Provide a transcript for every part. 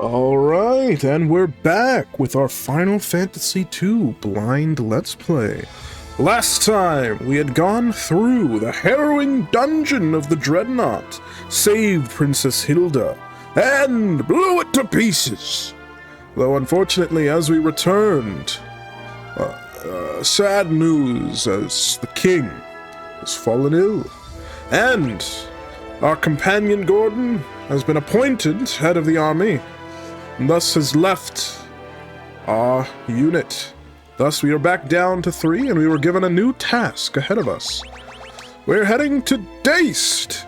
Alright, and we're back with our Final Fantasy II blind Let's Play. Last time, we had gone through the harrowing dungeon of the Dreadnought, saved Princess Hilda, and blew it to pieces. Though unfortunately, as we returned, sad news as the king has fallen ill, and our companion Gordon has been appointed head of the army, and thus has left our unit. Thus we are back down to 3, and we were given a new task ahead of us. We're heading to Deist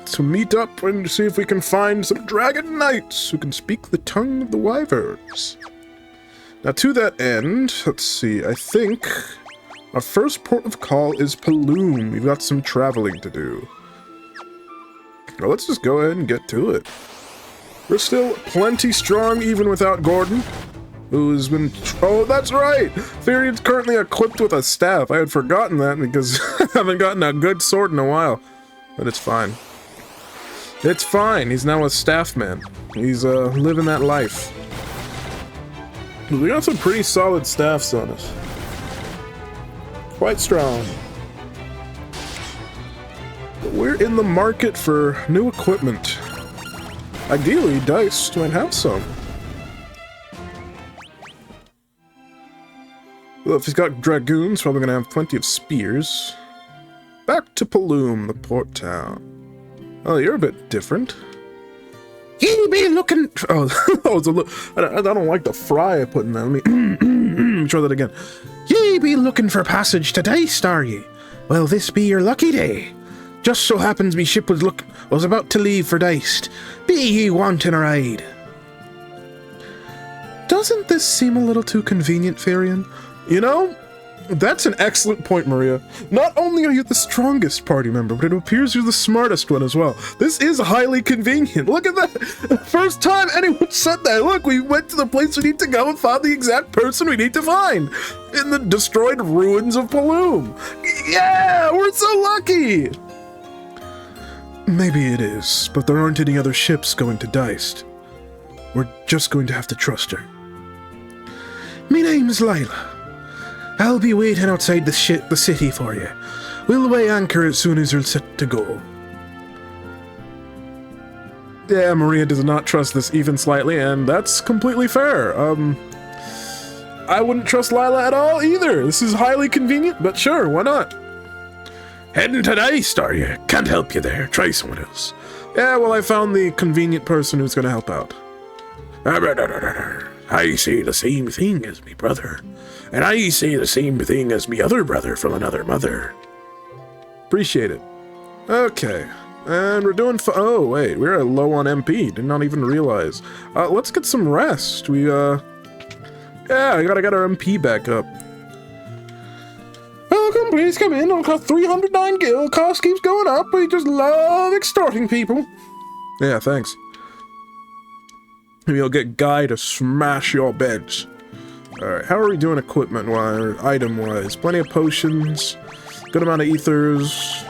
to meet up and see if we can find some dragon knights who can speak the tongue of the wyverns. Now to that end, let's see, I think our first port of call is Paloom. We've got some traveling to do. Well, let's just go ahead and get to it. We're still plenty strong even without Gordon, who has been... Oh, that's right! Furion's currently equipped with a staff. I had forgotten that because I haven't gotten a good sword in a while. But it's fine. It's fine. He's now a staff man. He's living that life. We got some pretty solid staffs on us. Quite strong. But we're in the market for new equipment. Ideally, Deist might have some. Well, if he's got dragoons, probably gonna have plenty of spears. Back to Paloom, the port town. Oh, you're a bit different. He be looking... Oh, it's a look. I don't like the fry I put in there. Let me try that again. Ye be looking for passage to Deist, are ye? Well, this be your lucky day. Just so happens me ship was about to leave for Deist. Be ye wanting a ride? Doesn't this seem a little too convenient, Furion? You know, that's an excellent point, Maria. Not only are you the strongest party member, but it appears you're the smartest one as well. This is highly convenient. Look at that. First time anyone said that. Look, we went to the place we need to go and found the exact person we need to find. In the destroyed ruins of Paloom. Yeah, we're so lucky. Maybe it is, but there aren't any other ships going to Deist. We're just going to have to trust her. Me name's Lila. I'll be waiting outside the city for you. We'll weigh anchor as soon as you're set to go. Yeah, Maria does not trust this even slightly, and that's completely fair. I wouldn't trust Lila at all either. This is highly convenient, but sure, why not? Heading to Deist, are you? Can't help you there. Try someone else. Yeah, well, I found the convenient person who's going to help out. I say the same thing as me brother. And I say the same thing as me other brother from another mother. Appreciate it. Okay. And we're doing... Oh, wait. We're low on MP. Did not even realize. Let's get some rest. Yeah, I gotta get our MP back up. Welcome, please come in. It'll cost 309 gil. Cost keeps going up. We just love extorting people. Yeah, thanks. Maybe you'll get Guy to smash your beds. Alright, how are we doing equipment-wise, or item-wise? Plenty of potions, good amount of ethers,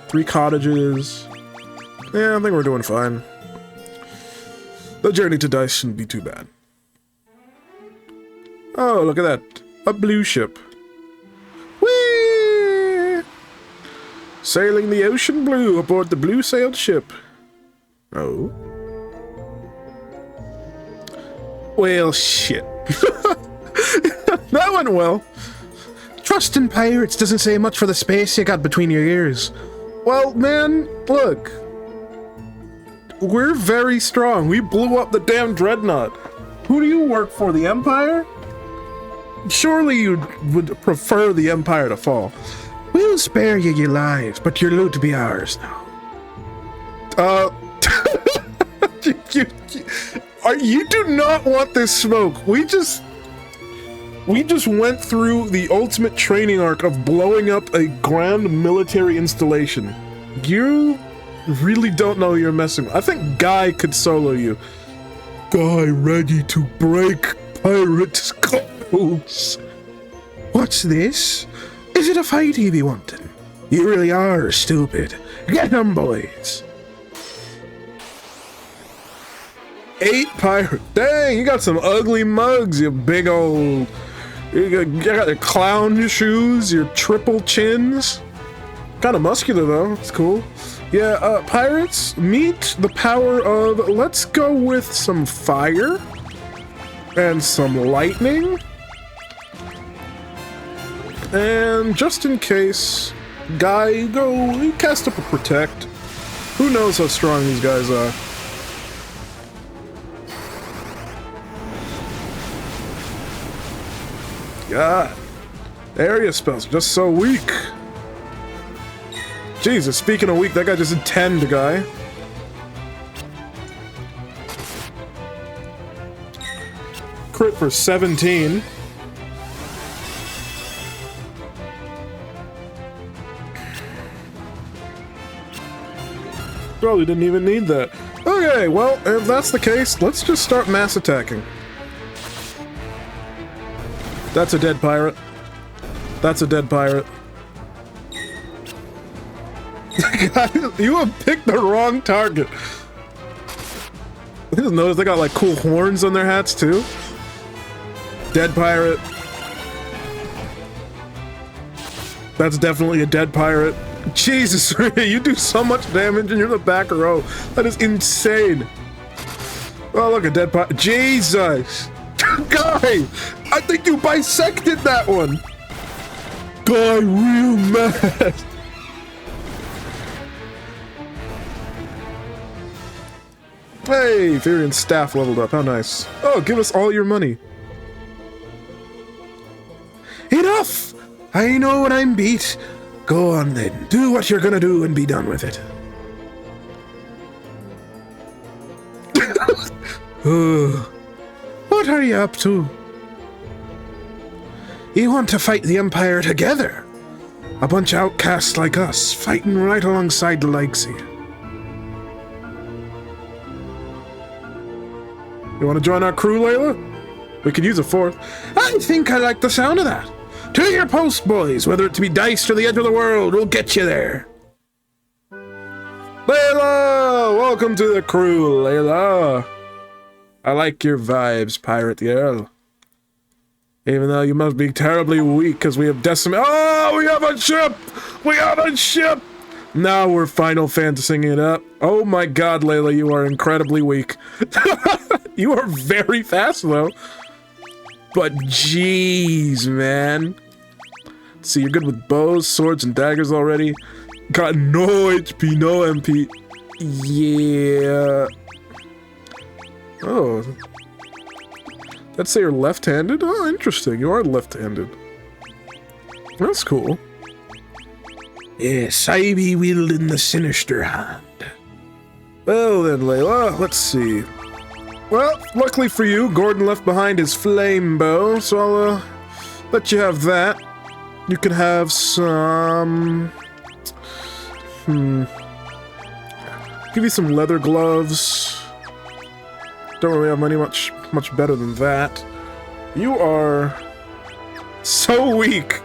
3 cottages. Yeah, I think we're doing fine. The journey to Deist shouldn't be too bad. Oh, look at that. A blue ship. Whee! Sailing the ocean blue aboard the blue-sailed ship. Oh. Well, shit. That went well. Trusting pirates doesn't say much for the space you got between your ears. Well, man, look. We're very strong. We blew up the damn Dreadnought. Who do you work for, the Empire? Surely you would prefer the Empire to fall. We'll spare you your lives, but your loot be ours now. You do not want this smoke. We just went through the ultimate training arc of blowing up a grand military installation. You really don't know you're messing with. I think Guy could solo you. Guy ready to break pirates' codes. What's this? Is it a fight he be wanting? You really are stupid. Get them, boys. 8 pirates. Dang, you got some ugly mugs, you big old... You got your clown shoes, your triple chins. Kind of muscular, though. It's cool. Yeah, pirates, meet the power of... Let's go with some fire. And some lightning. And just in case, Guy, go cast up a protect. Who knows how strong these guys are. God, area spells just so weak. Jesus, speaking of weak, that guy just did 10 to Guy. Crit for 17. Probably didn't even need that. Okay, well, if that's the case, let's just start mass attacking. That's a dead pirate. That's a dead pirate. You have picked the wrong target. I just noticed they got like cool horns on their hats too. Dead pirate. That's definitely a dead pirate. Jesus, you do so much damage and you're the back row. That is insane. Oh, look, a dead pirate. Jesus! Guy! I think you bisected that one! Guy, real mad! Hey, Furion staff leveled up. How nice. Oh, give us all your money. Enough! I know when I'm beat. Go on then. Do what you're gonna do and be done with it. What are you up to? You want to fight the Empire together? A bunch of outcasts like us, fighting right alongside the likes of you. You want to join our crew, Layla? We could use a 4th. I think I like the sound of that. To your post, boys, whether it to be Deist or the edge of the world, we'll get you there. Layla! Welcome to the crew, Layla. I like your vibes, pirate girl. Even though you must be terribly weak because we have decimated. Oh, we have a ship! We have a ship! Now we're Final Fantasying it up. Oh my god, Layla, you are incredibly weak. You are very fast, though. But jeez, man. See, you're good with bows, swords, and daggers already. Got no HP, no MP. Yeah. Oh. Let's say you're left-handed? Oh, interesting. You are left-handed. That's cool. Yes, I be wielding the sinister hand. Well then, Layla, let's see. Well, luckily for you, Gordon left behind his flame bow, so I'll let you have that. You can have some... Give you some leather gloves. Don't really have much better than that. You are so weak.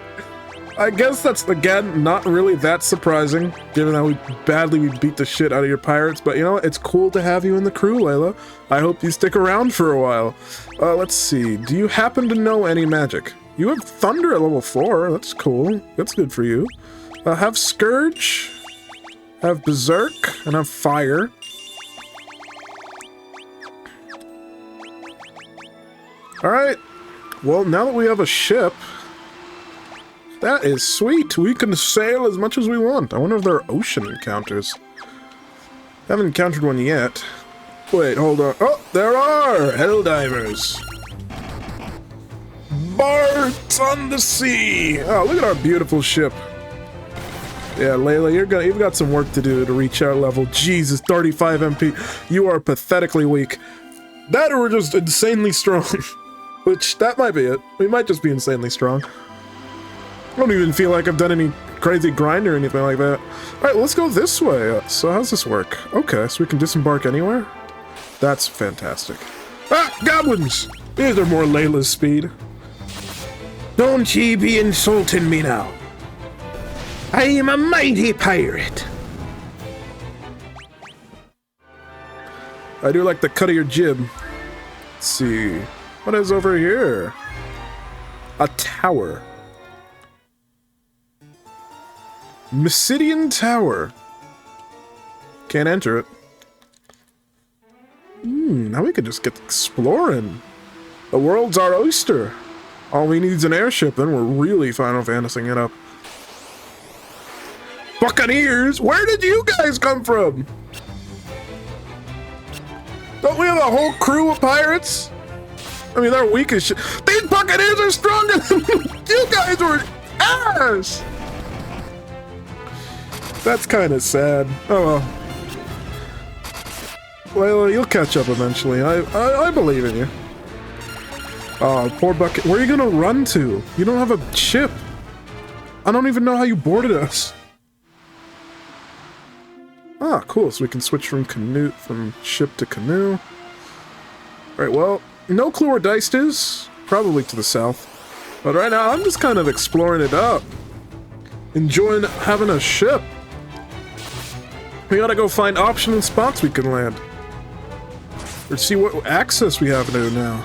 I guess that's, again, not really that surprising, given how badly we beat the shit out of your pirates, but you know what? It's cool to have you in the crew, Layla. I hope you stick around for a while. Let's see. Do you happen to know any magic? You have Thunder at level 4. That's cool. That's good for you. Have Scourge, have Berserk, and have Fire. Alright. Well, now that we have a ship... That is sweet. We can sail as much as we want. I wonder if there are ocean encounters. Haven't encountered one yet. Wait, hold on. Oh, there are! Helldivers. Bards on the sea! Oh, look at our beautiful ship. Yeah, Layla, you've got some work to do to reach our level. Jesus, 35 MP. You are pathetically weak. That or we're just insanely strong. Which, that might be it. We might just be insanely strong. I don't even feel like I've done any crazy grind or anything like that. Alright, let's go this way. So how's this work? Okay, so we can disembark anywhere? That's fantastic. Ah! Goblins! These are more Layla's speed. Don't ye be insulting me now. I am a mighty pirate. I do like the cut of your jib. Let's see. What is over here? A tower. Mysidian Tower. Can't enter it. Now we could just get exploring. The world's our oyster. All we need is an airship, then we're really Final Fantasying it up. Buccaneers? Where did you guys come from? Don't we have a whole crew of pirates? I mean, they're weak as shit. These Buccaneers are stronger than you guys were ass! That's kind of sad. Oh well. Layla, you'll catch up eventually. I believe in you. Oh, poor Bucket. Where are you gonna run to? You don't have a ship. I don't even know how you boarded us. Ah, cool. So we can switch from ship to canoe. Alright, well, no clue where Deist is. Probably to the south. But right now, I'm just kind of exploring it up. Enjoying having a ship. We gotta go find optional spots we can land. Or see what access we have to now.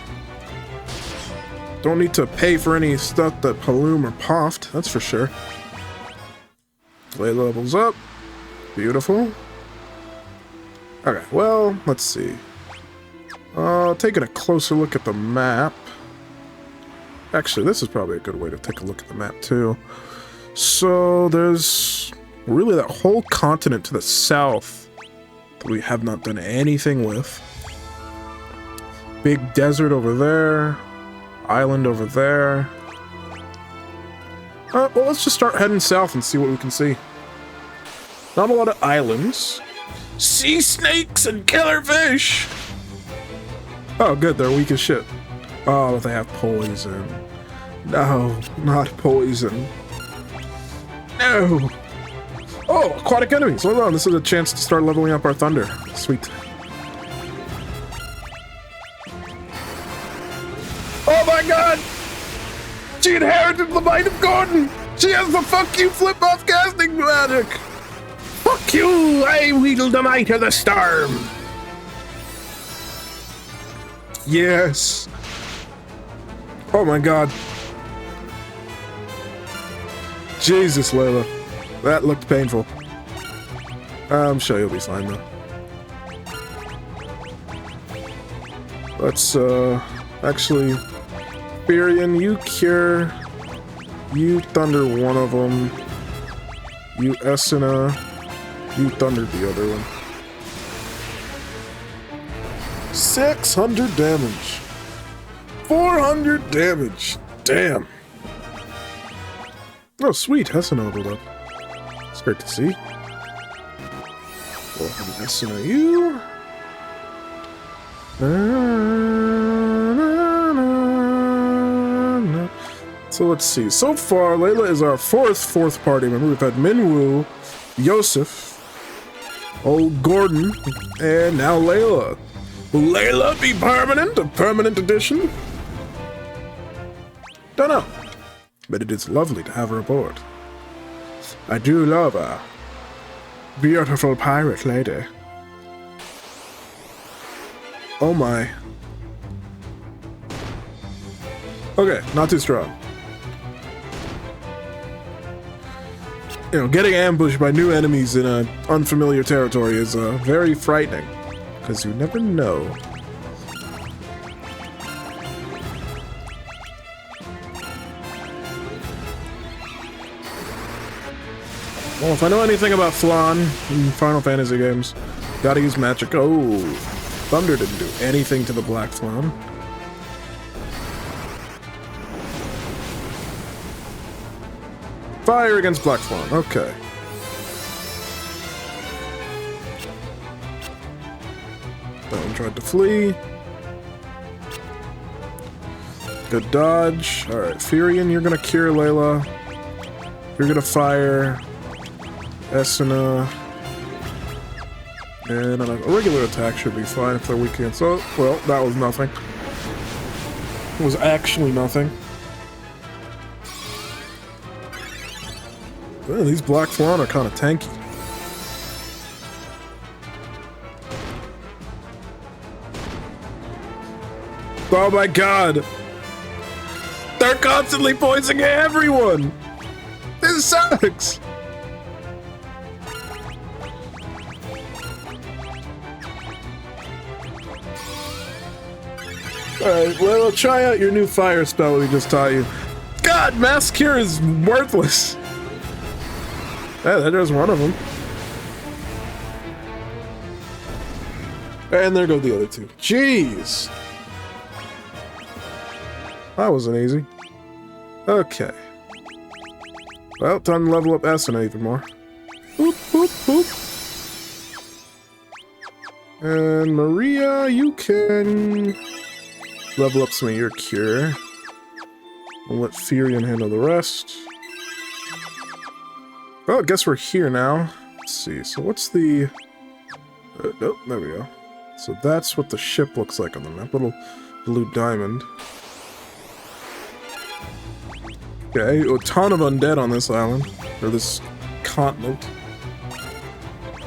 Don't need to pay for any stuff that Paloom or Poft, that's for sure. Play levels up. Beautiful. Okay, well, let's see. Taking a closer look at the map. Actually, this is probably a good way to take a look at the map, too. So, there's really that whole continent to the south that we have not done anything with. Big desert over there. Island over there. Well, let's just start heading south and see what we can see. Not a lot of islands. Sea snakes and killer fish! Oh, good, they're weak as shit. Oh, they have poison. No, not poison. No! Oh, aquatic enemies! Hold on, this is a chance to start leveling up our thunder. Sweet. Oh my god! She inherited the might of Gordon! She has the fuck you flip off casting magic! Fuck you! I wield the might of the storm! Yes! Oh my god. Jesus, Layla. That looked painful. I'm sure you'll be fine though. Let's, actually... Firion, you cure. You thunder one of them. You Esena. You thundered the other one. 600 damage. 400 damage. Damn. Oh, sweet. Esena leveled up. It's great to see. Well, Esena, you. So let's see. So far, Layla is our fourth party member. We've had Minwoo, Yosef, old Gordon, and now Layla. Will Layla be permanent? A permanent addition? Don't know. But it is lovely to have her aboard. I do love her. Beautiful pirate lady. Oh my. Okay, not too strong. You know, getting ambushed by new enemies in an unfamiliar territory is very frightening, because you never know. Well, if I know anything about Flan in Final Fantasy games, gotta use magic. Oh, Thunder didn't do anything to the Black Flan. Fire against Black Flan, okay. That one tried to flee. Good dodge. Alright, Firion, you're gonna cure Layla. You're gonna fire Esena. And a regular attack should be fine if they're weak against. Oh, well, that was nothing. It was actually nothing. Well, these Black Flan are kind of tanky. Oh my god! They're constantly poisoning everyone! This sucks! Alright, well, try out your new fire spell we just taught you. God, Mass Cure is worthless! Yeah, there's one of them. And there go the other two. Jeez! That wasn't easy. Okay. Well, time to level up Asuna even more. Boop, boop, boop. And Maria, you can level up some of your cure. I'll let Furion handle the rest. Well, I guess we're here now. Let's see, so what's the... nope, there we go. So that's what the ship looks like on the map. Little blue diamond. Okay, a ton of undead on this island. Or this continent.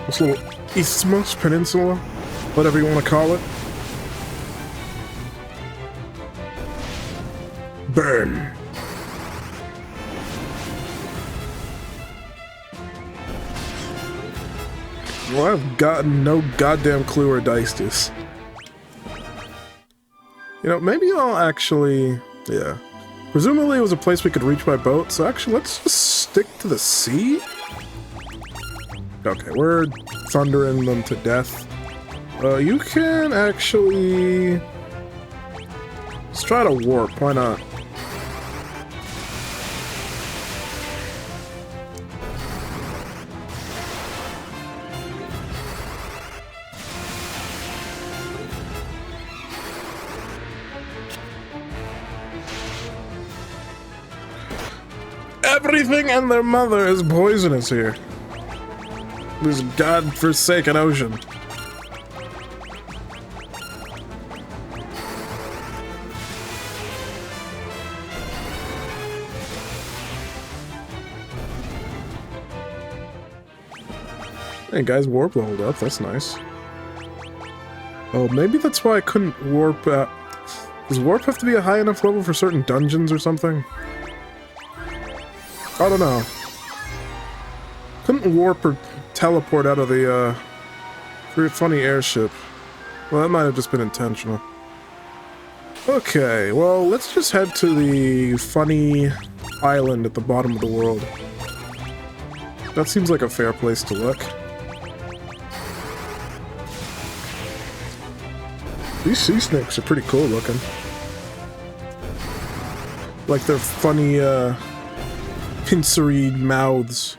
This little isthmus, peninsula, whatever you want to call it. Burn! Well, I've gotten no goddamn clue where Deist is. You know, maybe I'll actually... yeah. Presumably it was a place we could reach by boat, so actually let's just stick to the sea? Okay, we're thundering them to death. You can actually... let's try to warp, why not? Everything and their mother is poisonous here. This god-forsaken ocean. Hey guys, warp leveled up, that's nice. Oh, maybe that's why I couldn't warp at... does warp have to be a high enough level for certain dungeons or something? I don't know. Couldn't warp or teleport out of the, very funny airship. Well, that might have just been intentional. Okay, well, let's just head to the funny island at the bottom of the world. That seems like a fair place to look. These sea snakes are pretty cool looking. Like their funny, pincery mouths.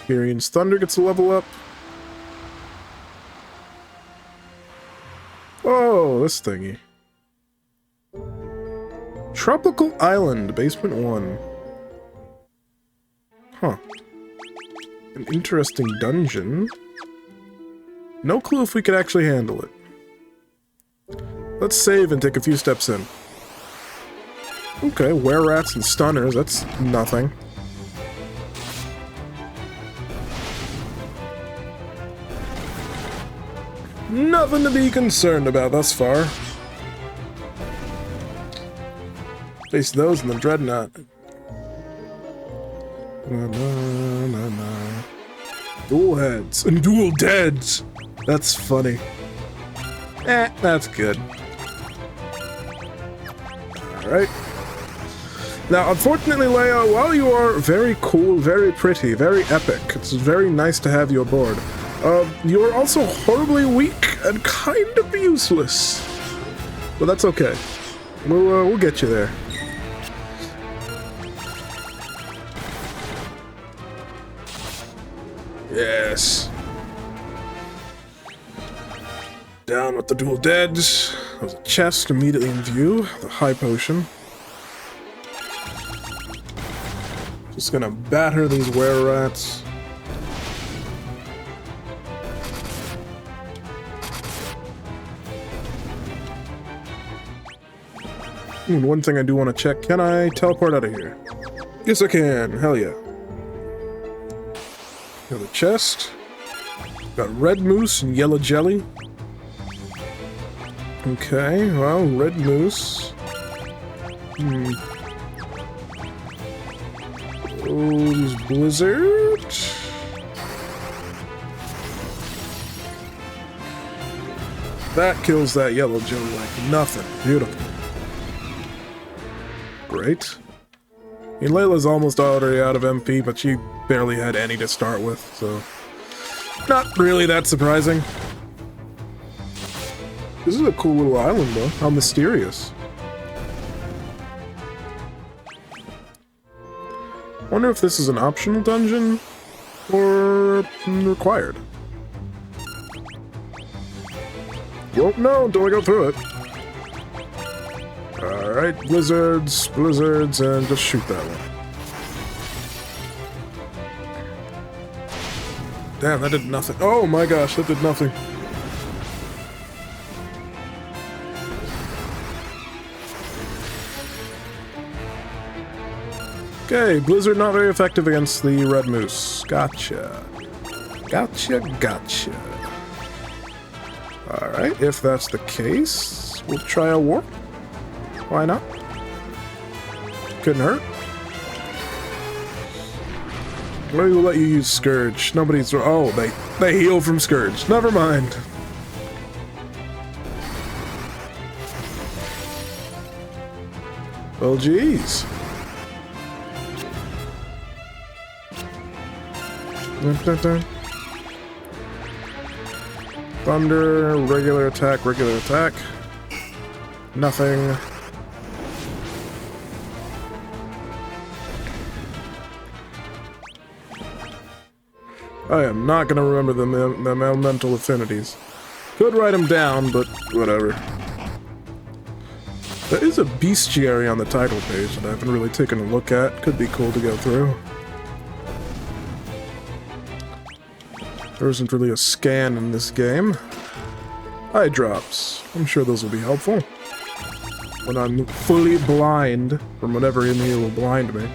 Furion's Thunder gets a level up. Oh, this thingy. Tropical Island, Basement 1. Huh. An interesting dungeon. No clue if we could actually handle it. Let's save and take a few steps in. Okay, were-rats and stunners, that's nothing. Nothing to be concerned about thus far. Face those in the Dreadnought. Na, na, na, na. Dual heads and dual deads. That's funny. That's good. Alright. Now, unfortunately, Leia, while you are very cool, very pretty, very epic, it's very nice to have you aboard, you are also horribly weak and kind of useless. But that's okay. We'll get you there. Yes. Down with the dual deads. There's a chest immediately in view. The high potion. Just gonna batter these were-rats. One thing I do want to check, can I teleport out of here? Yes I can, hell yeah. Got a chest. Got red moose and yellow jelly. Okay, well, red moose. Use blizzard. That kills that yellow Joe like nothing. Beautiful. Great. I mean, Layla's almost already out of MP, but she barely had any to start with, so... Not really that surprising. This is a cool little island, though. How mysterious. Wonder if this is an optional dungeon or required. Won't know until I go through it. Alright, blizzards, and just shoot that one. Damn, that did nothing. Oh my gosh, that did nothing. Okay, blizzard not very effective against the red moose. Gotcha. Gotcha. Alright, if that's the case, we'll try a warp. Why not? Couldn't hurt. Maybe we'll let you use Scourge. Nobody's... Oh, they heal from Scourge. Never mind. Well, geez. Thunder, regular attack. Nothing. I am not going to remember the elemental affinities. Could write them down, but whatever. There is a bestiary on the title page that I haven't really taken a look at. Could be cool to go through. There isn't really a scan in this game. Eye drops. I'm sure those will be helpful. When I'm fully blind from whatever in here will blind me.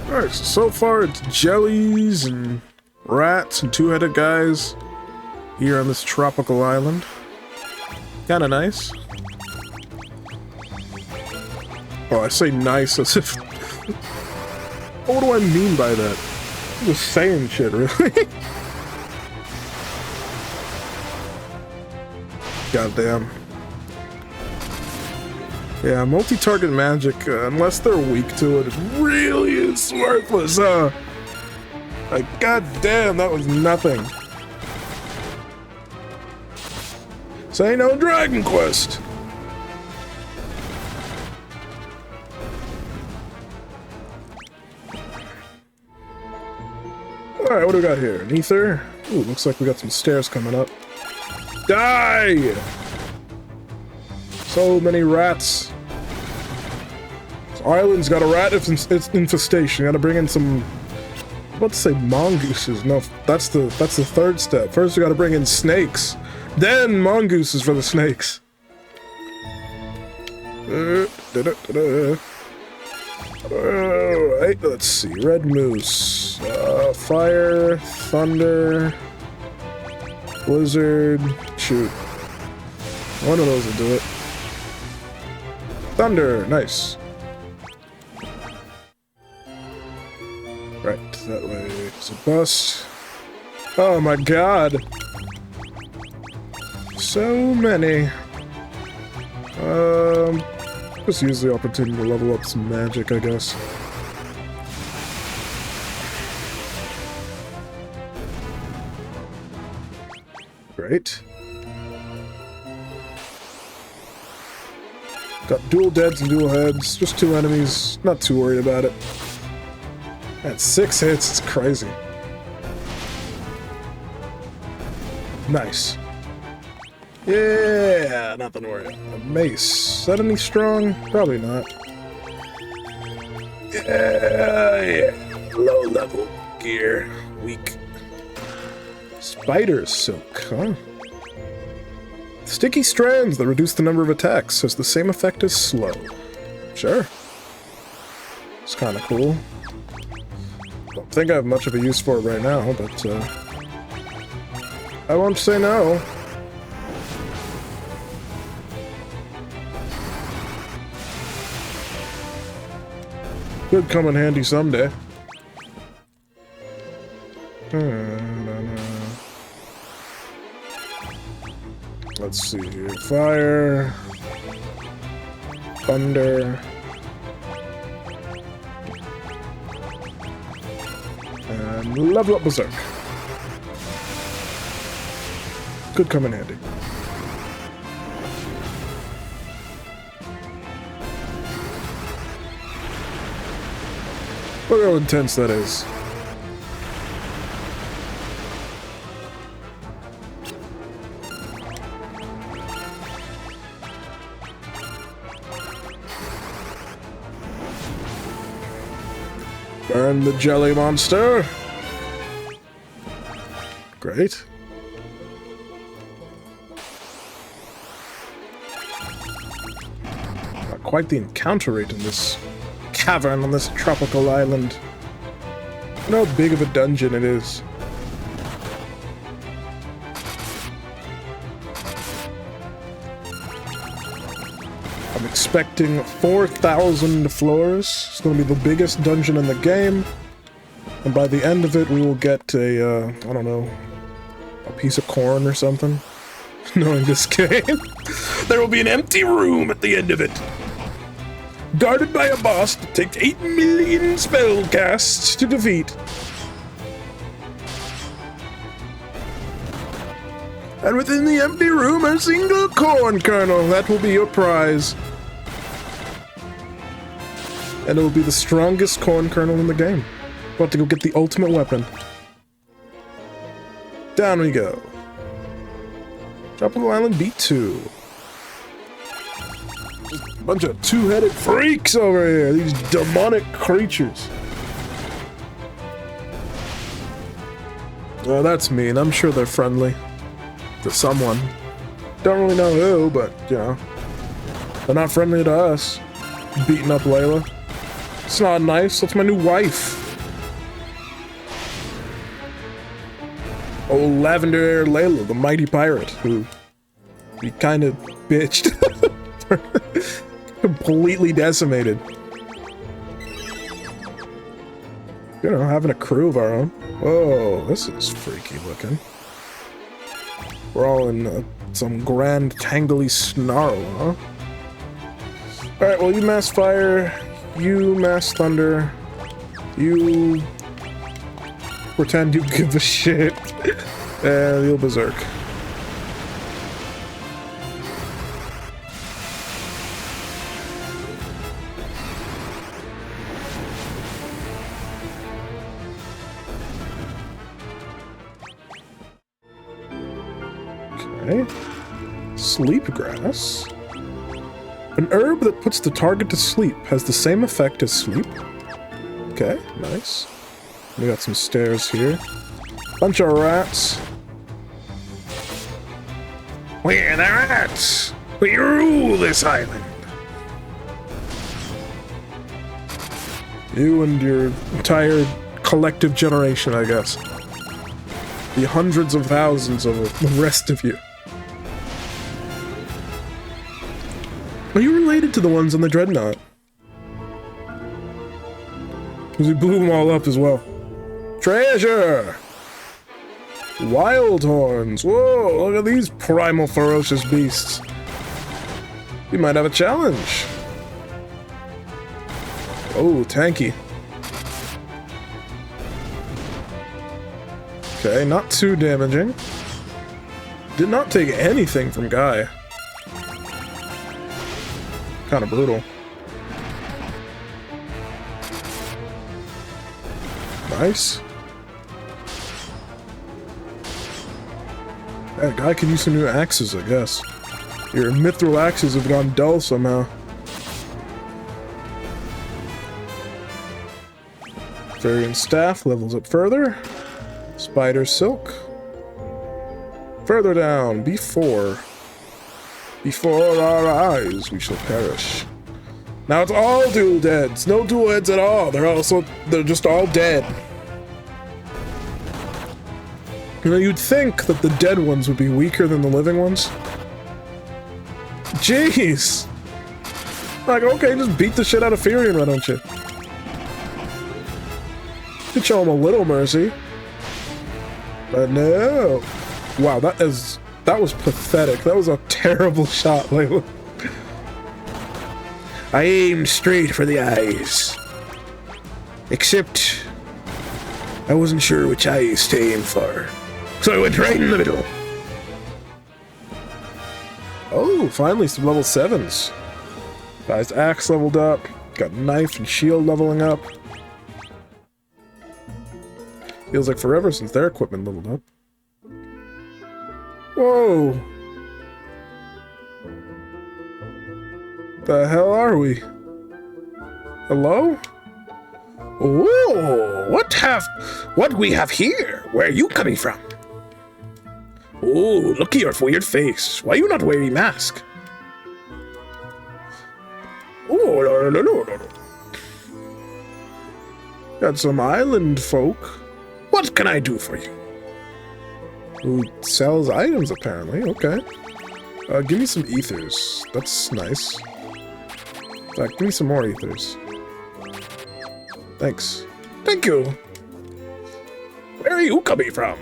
Alright, so far it's jellies and rats and two-headed guys here on this tropical island. Kinda nice. Oh, I say nice as if... What do I mean by that? I'm just saying shit, really. Goddamn. Yeah, multi-target magic, unless they're weak to it, really is worthless, huh? Like, goddamn, that was nothing. Say no Dragon Quest! Alright, what do we got here? An ether? Ooh, looks like we got some stairs coming up. Die! So many rats. This island's got a rat infestation. Gotta bring in some... I was about to say mongooses. No, that's the third step. First we gotta bring in snakes. Then mongooses for the snakes. Alright, let's see. Red moose. Fire, thunder, blizzard, shoot. One of those will do it. Thunder, nice. Right, that way is a bust. Oh my god! So many. Just use the opportunity to level up some magic, I guess. Great. Got dual deads and dual heads. Just 2 enemies. Not too worried about it. At 6 hits, it's crazy. Nice. Yeah, nothing to worry about. A mace. Is that any strong? Probably not. Yeah. Low level gear. Weak. Spider silk, huh? Sticky strands that reduce the number of attacks has the same effect as slow. Sure. It's kind of cool. Don't think I have much of a use for it right now, but I won't say no. Could come in handy someday. Let's see here. Fire. Thunder. And level up Berserk. Could come in handy. Look how intense that is. Burn the jelly monster. Great. Got quite the encounter rate in this cavern on this tropical island. You know how big of a dungeon it is. I'm expecting 4,000 floors. It's going to be the biggest dungeon in the game. And by the end of it, we will get a, I don't know, a piece of corn or something. Knowing this game. There will be an empty room at the end of it. Guarded by a boss that takes 8 million spell casts to defeat. And within the empty room, a single corn kernel. That will be your prize. And it will be the strongest corn kernel in the game. About to go get the ultimate weapon. Down we go. Tropical Island B2. Just a bunch of two-headed freaks over here. These demonic creatures. Oh, that's mean. I'm sure they're friendly. To someone. Don't really know who, but, you know. They're not friendly to us. Beating up Layla. It's not nice. That's my new wife. Oh, Lavender Layla, the mighty pirate, who we kind of bitched. Completely decimated. You know, having a crew of our own. Whoa, this is freaky looking. We're all in some grand tangly snarl, huh? Alright, well, you mass fire, you mass thunder, you pretend you give a shit, and you'll berserk. Okay. Sleep grass. An herb that puts the target to sleep has the same effect as sleep. Okay, nice. We got some stairs here. Bunch of rats. We're the rats! We rule this island! You and your entire collective generation, I guess. The hundreds of thousands of the rest of you. Are you related to the ones on the Dreadnought? Because we blew them all up as well. Treasure! Wild horns! Whoa, look at these primal ferocious beasts. We might have a challenge. Oh, tanky. Okay, not too damaging. Did not take anything from Guy. Kind of brutal. Nice. That guy could use some new axes, I guess. Your mithril axes have gone dull somehow. Varian staff levels up further. Spider silk. Further down, B4. Before our eyes, we shall perish. Now it's all dual deads. No dual heads at all. They're just all dead. You know, you'd think that the dead ones would be weaker than the living ones. Jeez! Like, okay, just beat the shit out of Furion, why don't you? You show him a little mercy. But no! Wow, that was pathetic. That was a terrible shot, Layla. I aimed straight for the eyes. Except, I wasn't sure which eyes to aim for. So I went right in the middle. Oh, finally some level 7s. Guy's axe leveled up. Got knife and shield leveling up. Feels like forever since their equipment leveled up. Whoa! The hell are we? Hello? Oh, what we have here? Where are you coming from? Oh, look at your weird face. Why you not wearing mask? Oh, no. Got some island folk. What can I do for you? Who sells items, apparently. Okay. Give me some ethers. That's nice. In fact, give me some more ethers. Thanks. Thank you. Where are you coming from?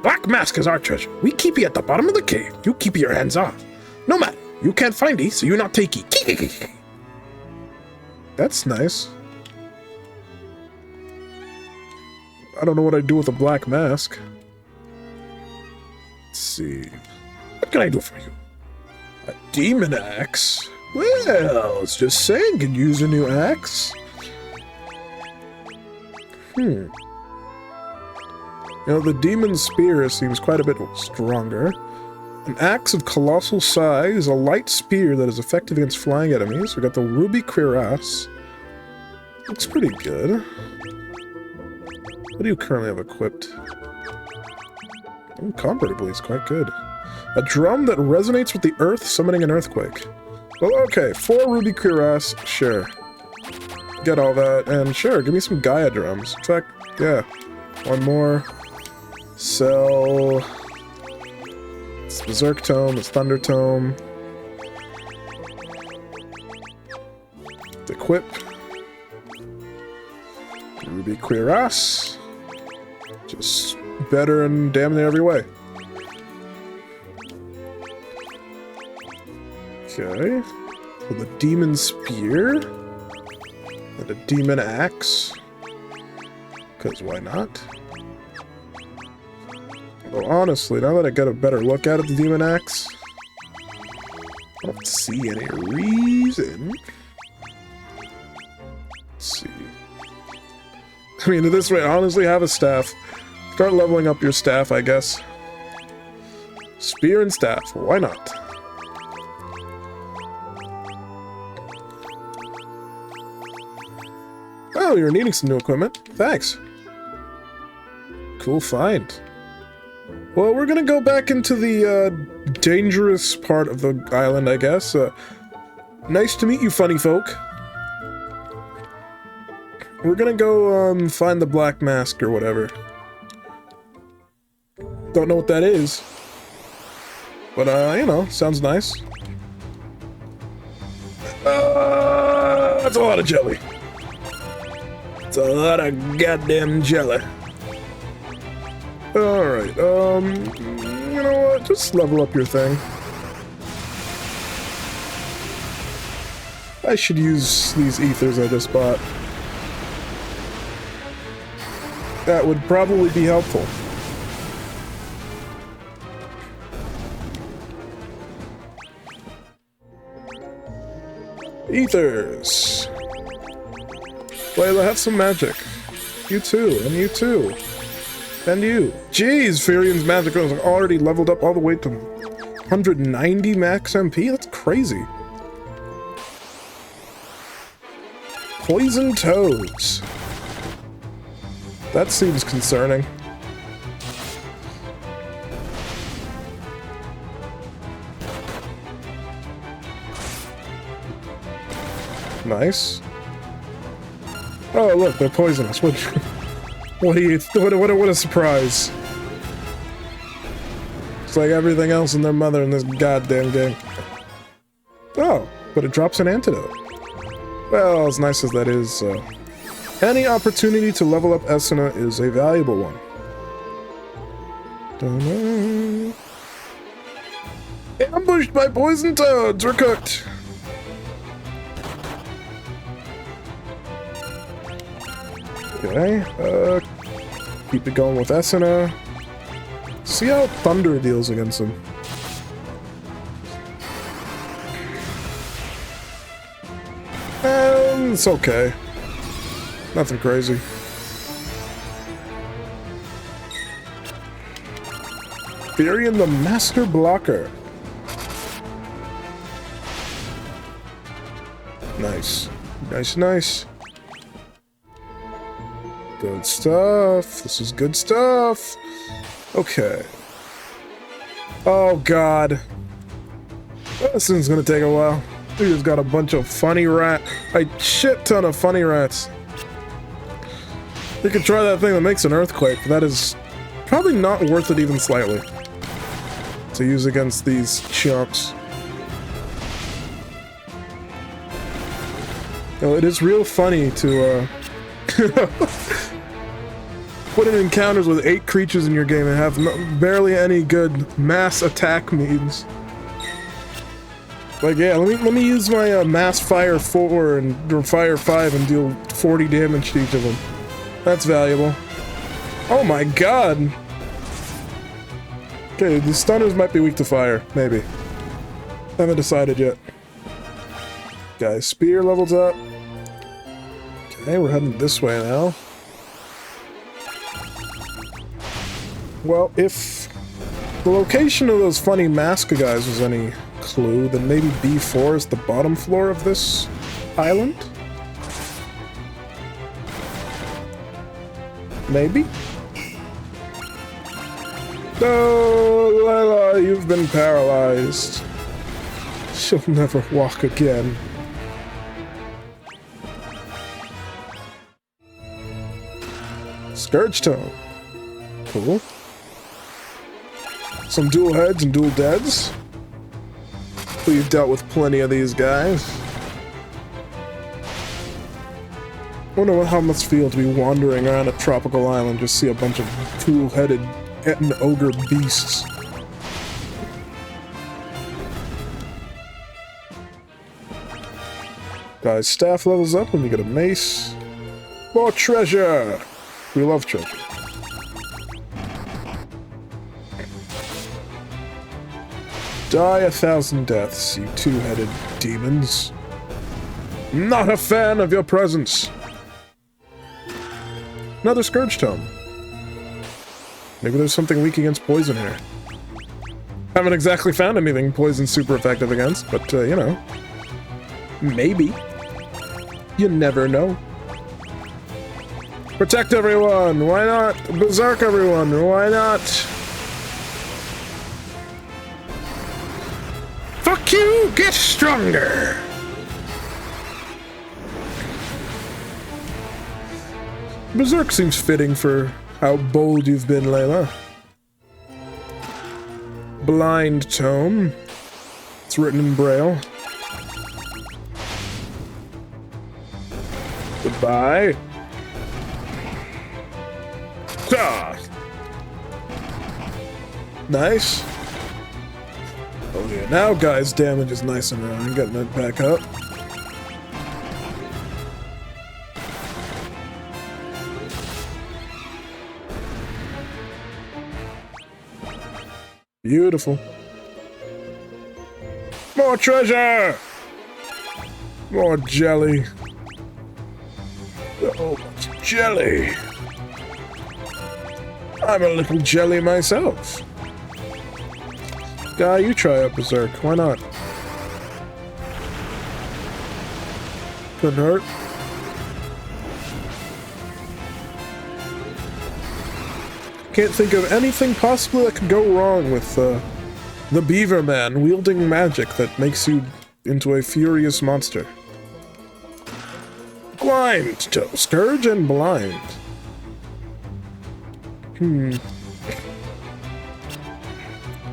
Black Mask is our treasure. We keep you at the bottom of the cave. You keep your hands off. No matter. You can't find it, so you not take it. That's nice. I don't know what I'd do with a black mask. Let's see. What can I do for you? A demon axe? Well, it's just saying, could use a new axe. You know, the demon spear seems quite a bit stronger. An axe of colossal size, a light spear that is effective against flying enemies. We got the ruby cuirass. Looks pretty good. What do you currently have equipped? Oh, comparatively, it's quite good. A drum that resonates with the earth, summoning an earthquake. Well, okay, 4 ruby cuirass, sure. Get all that, and sure, give me some Gaia drums. In fact, yeah. One more. Sell. It's Berserk Tome, it's Thunder Tome. Equip. Ruby Cuirass. Just better in damn near every way. Okay. With a demon spear. And a demon axe. Because why not? Although honestly, now that I got a better look at it, the demon axe, I don't see any reason. Let's see. I mean, this way, honestly, have a staff. Start leveling up your staff, I guess. Spear and staff, why not? Oh, you're needing some new equipment. Thanks. Cool find. Well, we're gonna go back into the, dangerous part of the island, I guess. Nice to meet you, funny folk. We're gonna go, find the Black Mask or whatever. Don't know what that is. But, you know, sounds nice. That's a lot of jelly. It's a lot of goddamn jelly. Alright, you know what? Just level up your thing. I should use these ethers I just bought. That would probably be helpful. Ethers! Layla, have some magic. You too, and you too. And you. Jeez, Furion's magic is already leveled up all the way to 190 max MP? That's crazy. Poison toads. That seems concerning. Nice. Oh, look, they're poisonous. What a surprise. It's like everything else in their mother in this goddamn game. Oh, but it drops an antidote. Well, as nice as that is, any opportunity to level up Esuna is a valuable one. Ambushed by poison toads! We're cooked! Okay, keep it going with Esuna. See how Thunder deals against him. It's okay. Nothing crazy. Furion the Master Blocker. Nice. Nice, nice. Good stuff. This is good stuff. Okay. Oh, God. This thing's gonna take a while. We just got a bunch of funny a shit ton of funny rats. You could try that thing that makes an earthquake, but that is probably not worth it even slightly to use against these chunks. You know, it is real funny to put in encounters with 8 creatures in your game and have barely any good mass attack means. Like, yeah, let me use my mass fire 4 or fire 5 and deal 40 damage to each of them. That's valuable. Oh my god! Okay, the stunners might be weak to fire, maybe. Haven't decided yet. Guys, spear levels up. Okay, we're heading this way now. Well, if the location of those funny mask guys was any clue, then maybe B4 is the bottom floor of this island? Maybe? No, Layla, you've been paralyzed. She'll never walk again. Scourge Tome. Cool. Some dual heads and dual deads. We've dealt with plenty of these guys. I wonder how it must feel to be wandering around a tropical island, just see a bunch of two-headed ogre beasts. Guys, staff levels up when you get a mace. More treasure! We love treasure. Die 1,000 deaths, you two-headed demons. Not a fan of your presence. Another Scourge Tome. Maybe there's something weak against poison here. Haven't exactly found anything poison's super effective against, but, you know. Maybe. You never know. Protect everyone! Why not? Berserk everyone! Why not? Fuck you! Get stronger! Berserk seems fitting for how bold you've been, Layla. Blind Tome. It's written in Braille. Goodbye. Ah. Nice. Oh yeah, now guys' damage is nice and round. I'm getting it back up. Beautiful. More treasure! More jelly. Oh, much jelly. I'm a little jelly myself. Guy, you try out Berserk. Why not? Couldn't hurt. Can't think of anything possibly that could go wrong with the Beaver Man wielding magic that makes you into a furious monster. Blind! Scourge and blind.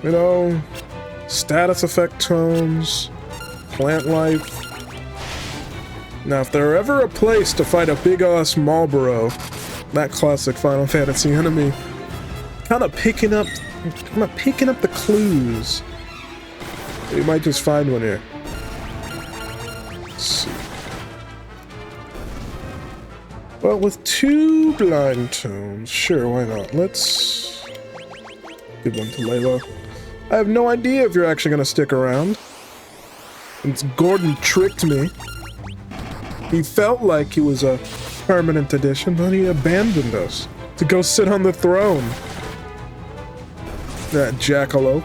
You know, status effect tomes, plant life. Now, if there were ever a place to fight a big-ass Marlboro, that classic Final Fantasy enemy, kind of picking up the clues. You might just find one here. Let's see. Well, with 2 blind tomes, sure, why not? Let's give one to Layla. I have no idea if you're actually gonna stick around. Since Gordon tricked me. He felt like he was a permanent addition, but he abandoned us to go sit on the throne. That jackalope.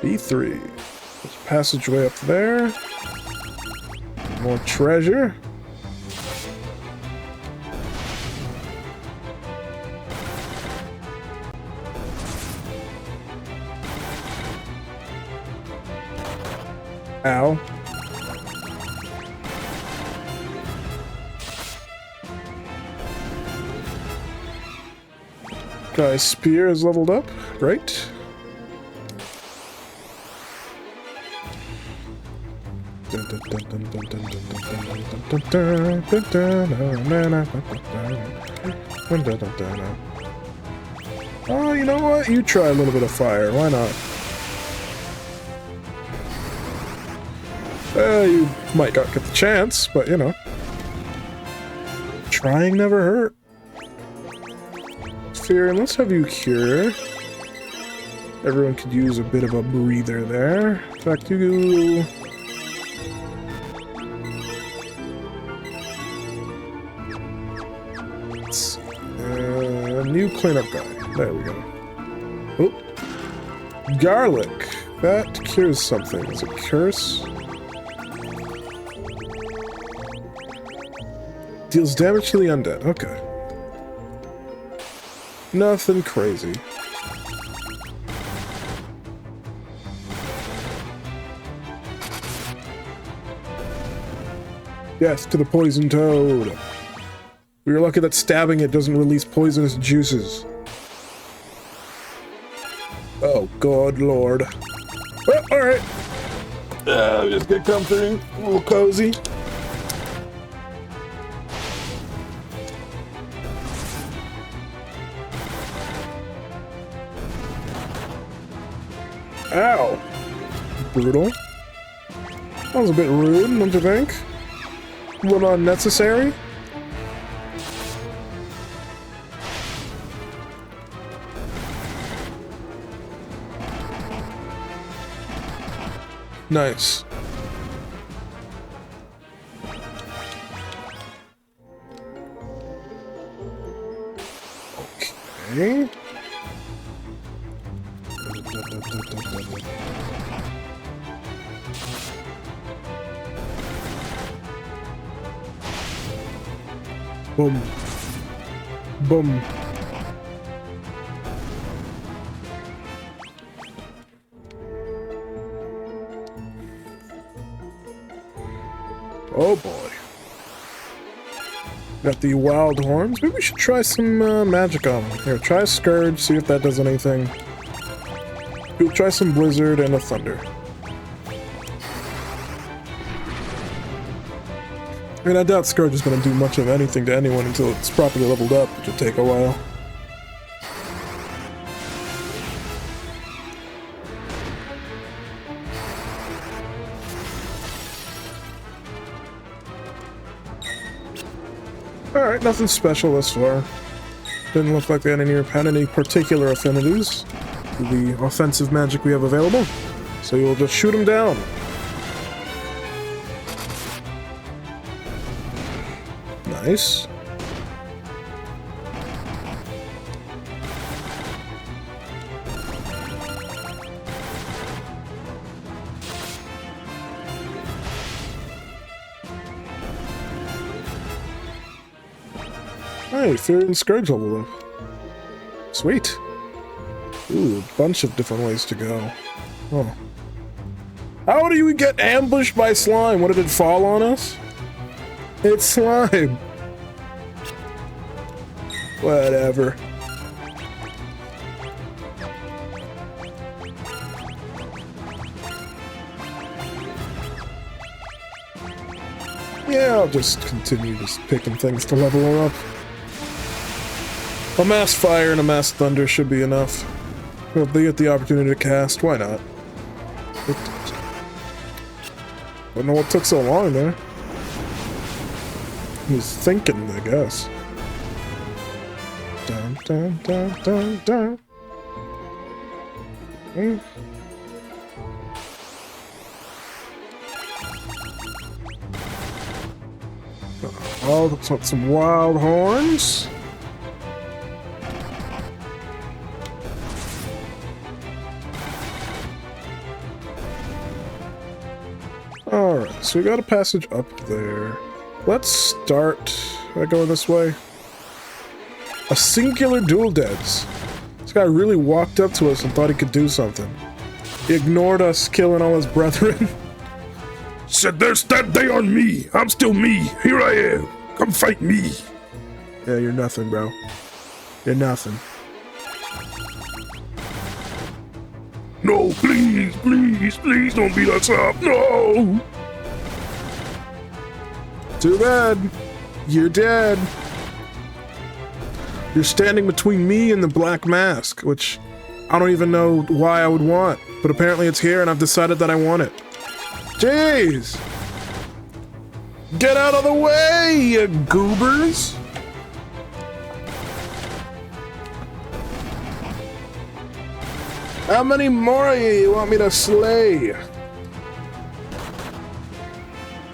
B3. There's a passageway up there. More treasure. Ow. Guy's spear is leveled up. Great. Oh, you know what? You try a little bit of fire. Why not? You might not get the chance, but you know. Trying never hurt. Fear, let's have you cure. Everyone could use a bit of a breather there. In fact, you... Let's see. New cleanup guy. There we go. Oh. Garlic. That cures something. Is it curse? Deals damage to the undead. Okay. Nothing crazy. Death to the poison toad. We are lucky that stabbing it doesn't release poisonous juices. Oh, God, Lord. Well, alright. Just get comfy, a little cozy. Ow. Brutal. That was a bit rude, don't you think? A little unnecessary. Nice. Okay. Boom. Boom. Oh boy. Got the wild horns. Maybe we should try some magic on them. Here, try a Scourge, see if that does anything. We'll try some Blizzard and a Thunder. I mean, I doubt Scourge is going to do much of anything to anyone until it's properly leveled up, which will take a while. Alright, nothing special thus far. Didn't look like they had any particular affinities to the offensive magic we have available, so you'll just shoot them down. Nice. Hey, Fear and Scourge level up. Sweet. Ooh, a bunch of different ways to go. Oh. How do we get ambushed by slime? What, did it fall on us? It's slime. Whatever. Yeah, I'll just continue just picking things to level her up. A mass fire and a mass thunder should be enough. If they get the opportunity to cast, why not? I don't know what took so long there. He was thinking, I guess. Dun, dun, dun, dun, dun. Oh, let's want some wild horns. Alright, so we got a passage up there. Let's start by going this way. A singular dual deads. This guy really walked up to us and thought he could do something. He ignored us, killing all his brethren. Said there's that day on me. I'm still me. Here I am. Come fight me. Yeah, you're nothing, bro. You're nothing. No, please, please, please don't beat us up. No. Too bad. You're dead. You're standing between me and the Black Mask, which I don't even know why I would want, but apparently it's here and I've decided that I want it. Jeez! Get out of the way, you goobers! How many more of you want me to slay?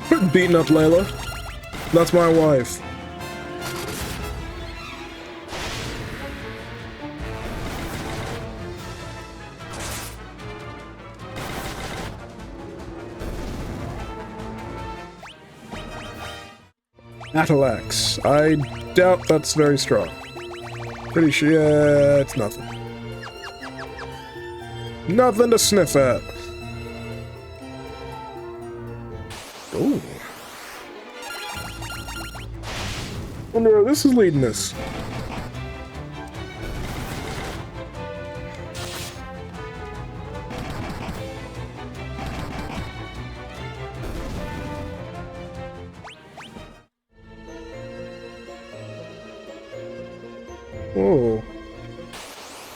Quit beating up Layla. That's my wife. Atalax. I doubt that's very strong. Pretty sure, yeah, it's nothing. Nothing to sniff at. Ooh. Wonder where this is leading us. Whoa.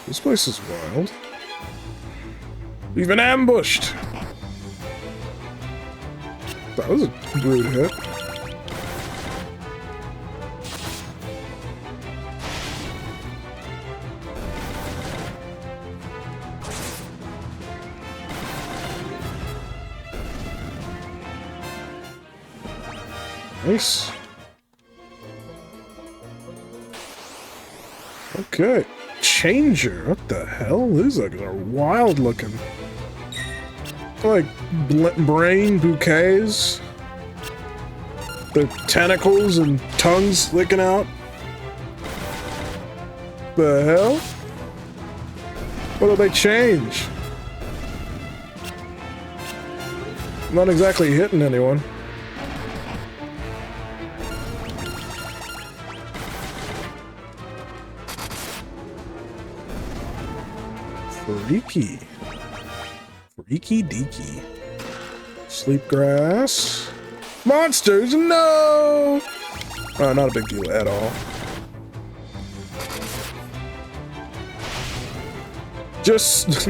This place is wild. We've been ambushed! That was a rude hit. Nice. Okay. Changer. What the hell? These things are wild looking. Like brain bouquets. Their tentacles and tongues licking out. The hell? What do they change? Not exactly hitting anyone. Freaky. Freaky deaky. Sleep grass. Monsters, no! Oh, not a big deal at all. Just,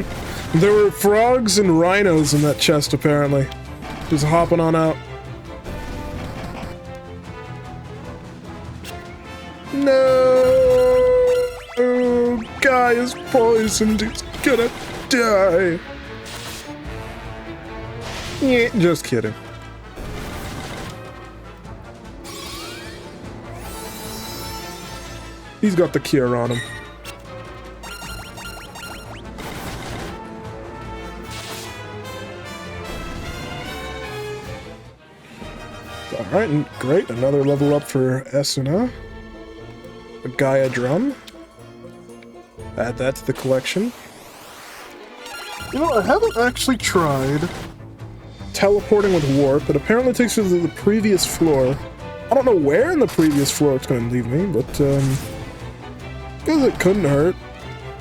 there were frogs and rhinos in that chest, apparently. Just hopping on out. No! Oh, guy is poisoned. He's gonna die. Yeah, just kidding. He's got the cure on him. Alright, great. Another level up for Esuna. A Gaia drum. Add that to the collection. You know, I haven't actually tried teleporting with warp. It apparently takes you to the previous floor I don't know where in the previous floor it's going to leave me, but guess it couldn't hurt.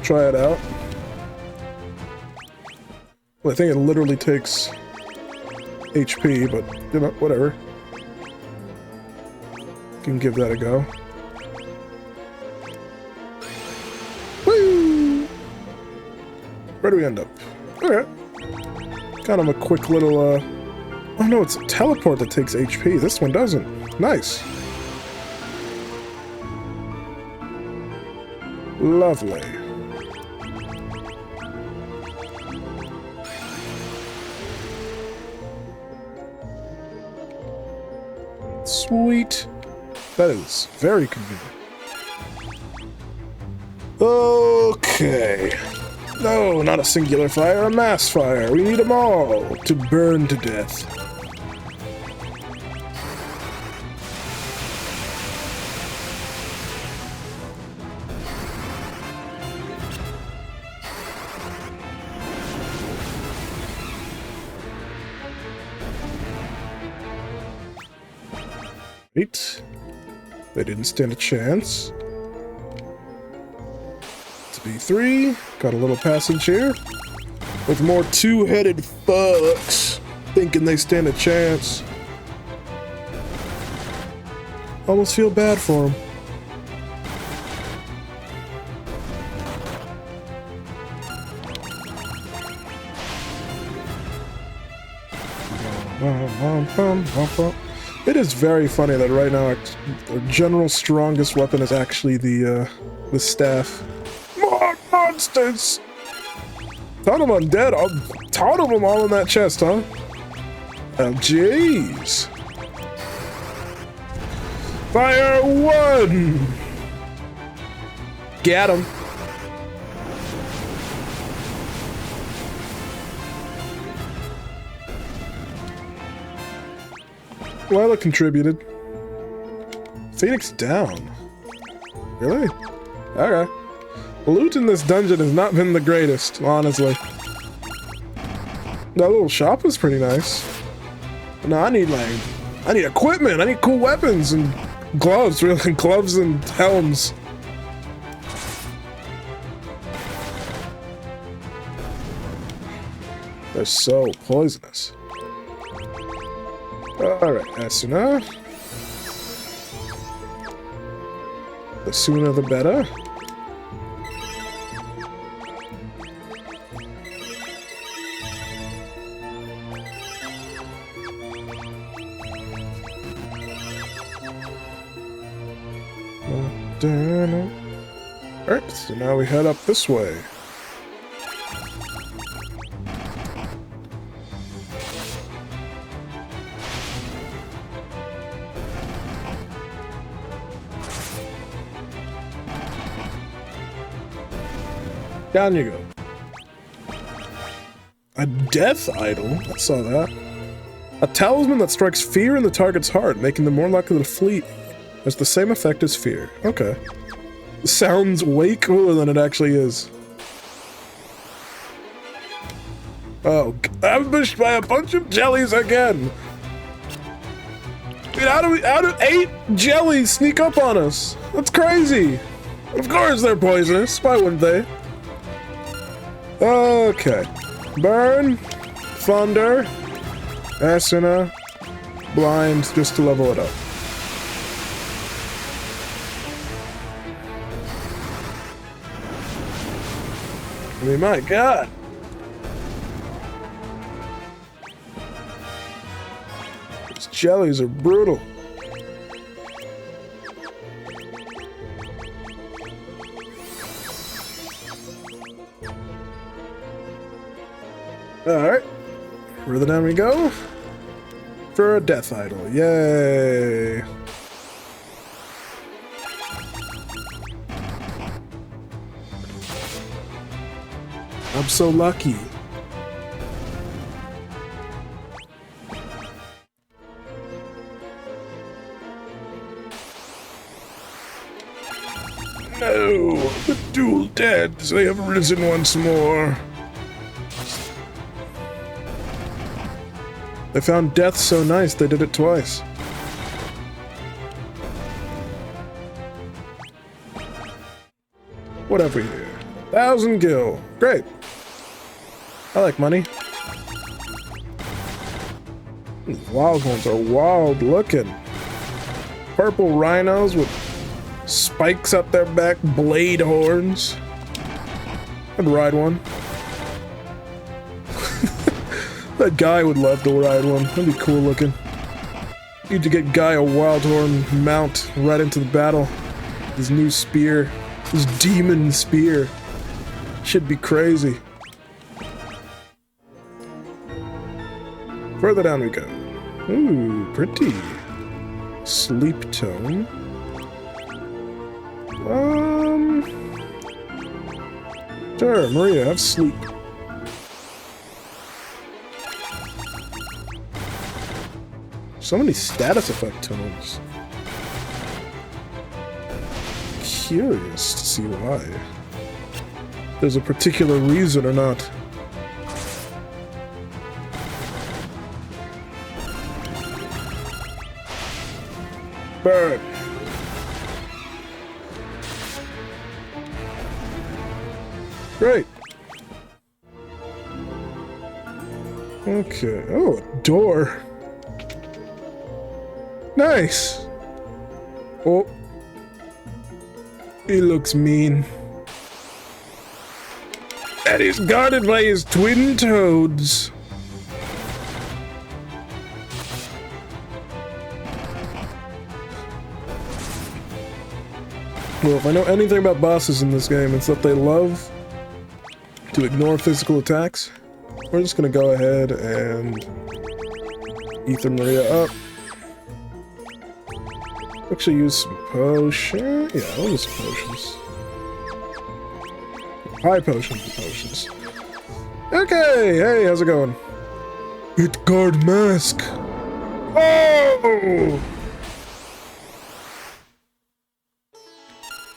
Try it out. Well, I think it literally takes HP, but, you know, whatever. Can give that a go. Woo! Where do we end up? Alright. Kind of a quick little, oh no, it's a teleport that takes HP. This one doesn't. Nice. Lovely. Sweet. That is very convenient. Okay. No, not a singular fire, a mass fire. We need them all to burn to death. Right. They didn't stand a chance. To B3, got a little passage here. With more two-headed fucks thinking they stand a chance. Almost feel bad for them. It is very funny that right now our general strongest weapon is actually the staff. More monsters! Ton of undead, a ton of them all in that chest, huh? Oh, jeez. Fire one! Get him. Lila contributed. Phoenix down. Really? Okay. Loot in this dungeon has not been the greatest, honestly. That little shop was pretty nice. No, I need equipment. I need cool weapons and gloves, really. Gloves and helms. They're so poisonous. Alright, Asuna. The sooner the better. Alright, so now we head up this way. Down you go. A death idol? I saw that. A talisman that strikes fear in the target's heart, making them more likely to flee. Has the same effect as fear. Okay. Sounds way cooler than it actually is. Oh, ambushed by a bunch of jellies again! Dude, how do 8 jellies sneak up on us? That's crazy! Of course they're poisonous, why wouldn't they? Okay. Burn, Thunder, Asuna, Blind, just to level it up. I mean, my god! These jellies are brutal. Alright, further down we go. For a death idol, yay! I'm so lucky. No, the dual deads, they have risen once more. They found death so nice they did it twice. What have we here? 1,000 gil. Great. I like money. These wild ones are wild looking. Purple rhinos with spikes up their back, blade horns. I'd ride one. That guy would love to ride one. That'd be cool looking. Need to get Guy a wild horn mount right into the battle. His new spear. His demon spear. Should be crazy. Further down we go. Ooh, pretty. Sleep tone. Sure, Maria, have sleep. So many status effect tones. Curious to see why. There's a particular reason or not. Bird. Great. Okay. Oh, a door. Nice. Oh. He looks mean. And he's guarded by his twin toads. Well, if I know anything about bosses in this game, it's that they love to ignore physical attacks. We're just gonna go ahead and Ether Maria up. Actually use some potion. Yeah, I'll use some potions. High potions and potions. Okay, hey, how's it going? Hit guard mask. Oh!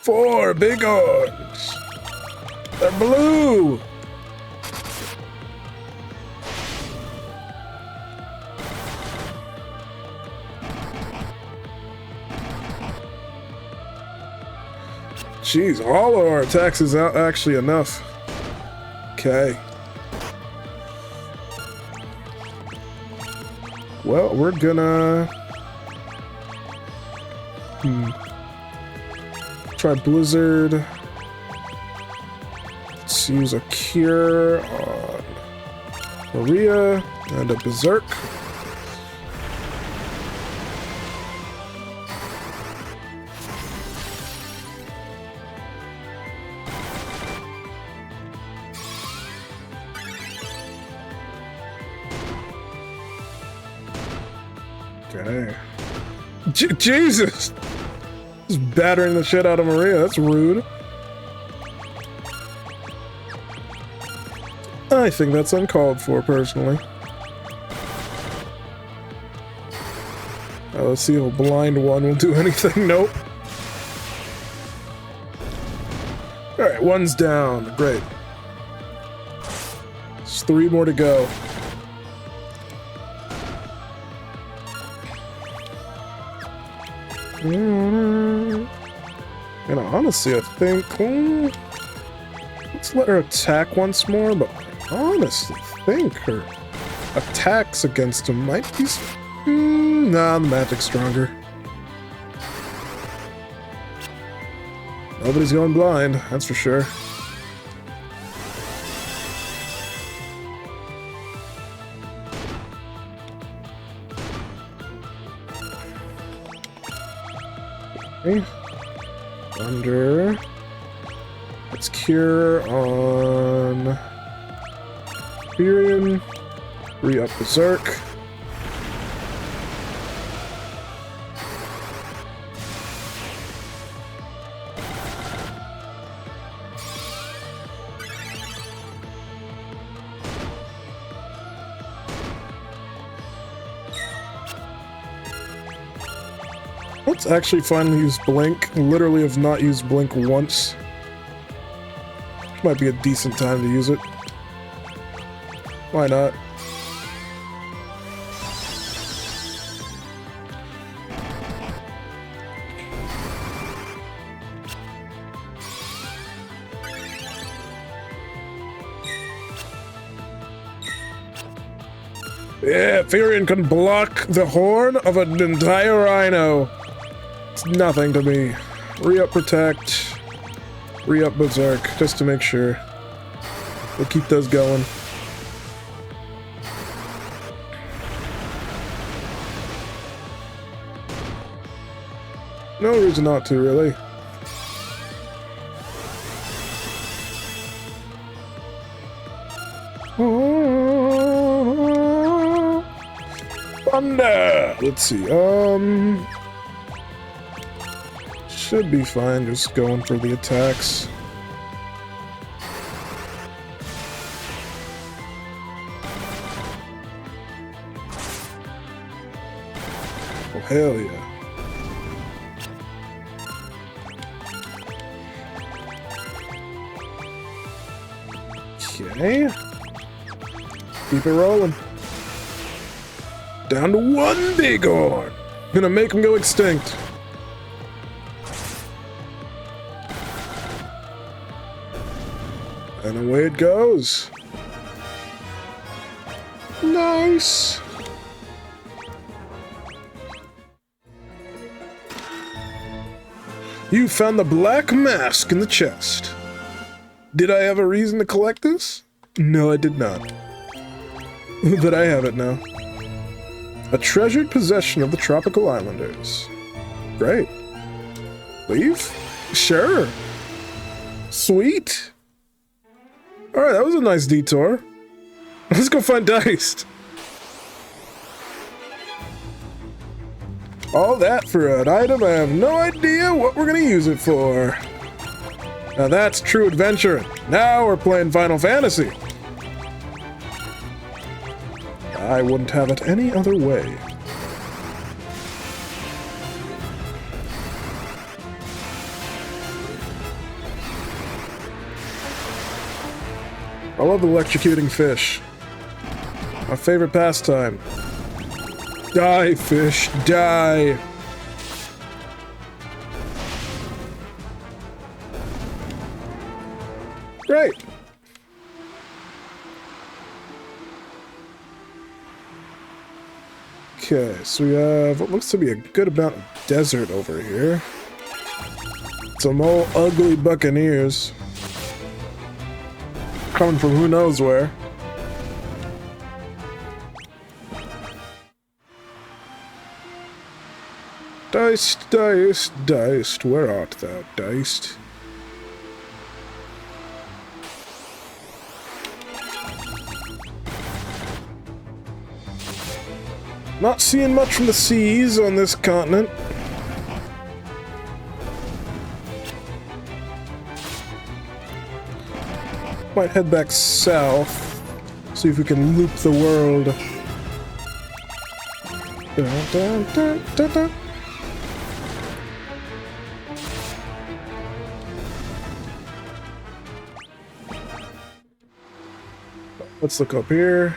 4 big ones. They're blue. Jeez, all of our attacks is out actually enough. Okay. Well, we're gonna try Blizzard. Let's use a cure on Maria and a Berserk. Okay. Jesus! Just battering the shit out of Maria, that's rude. I think that's uncalled for, personally. Let's see if a blind one will do anything. Nope. Alright, one's down. Great. There's 3 more to go. And honestly, I think let's let her attack once more, but I honestly think her attacks against him might be nah, the magic's stronger. Nobody's going blind, that's for sure. Thunder. Let's cure on Furion. Re-up Berserk. Let's actually finally use Blink. Literally have not used Blink once. Might be a decent time to use it. Why not? Yeah, Furion can block the horn of an entire rhino. It's nothing to me. Re-up Protect. Re-up Berserk, just to make sure. We'll keep those going. No reason not to, really. Thunder! Let's see, should be fine, just going for the attacks. Oh, hell yeah. Okay. Keep it rolling. Down to one big horn. Gonna make him go extinct. And away it goes. Nice. You found the black mask in the chest. Did I have a reason to collect this? No, I did not. But I have it now. A treasured possession of the tropical islanders. Great. Leave? Sure. Sweet. Alright, that was a nice detour. Let's go find Deist. All that for an item I have no idea what we're gonna use it for. Now that's true adventuring. Now we're playing Final Fantasy. I wouldn't have it any other way. I love electrocuting fish. My favorite pastime. Die, fish, die! Great! Okay, so we have what looks to be a good amount of desert over here. Some old ugly buccaneers. Coming from who knows where. Deist, Deist, Deist, where art thou, Deist? Not seeing much from the seas on this continent. Might head back south, see if we can loop the world. Dun, dun, dun, dun, dun. Let's look up here.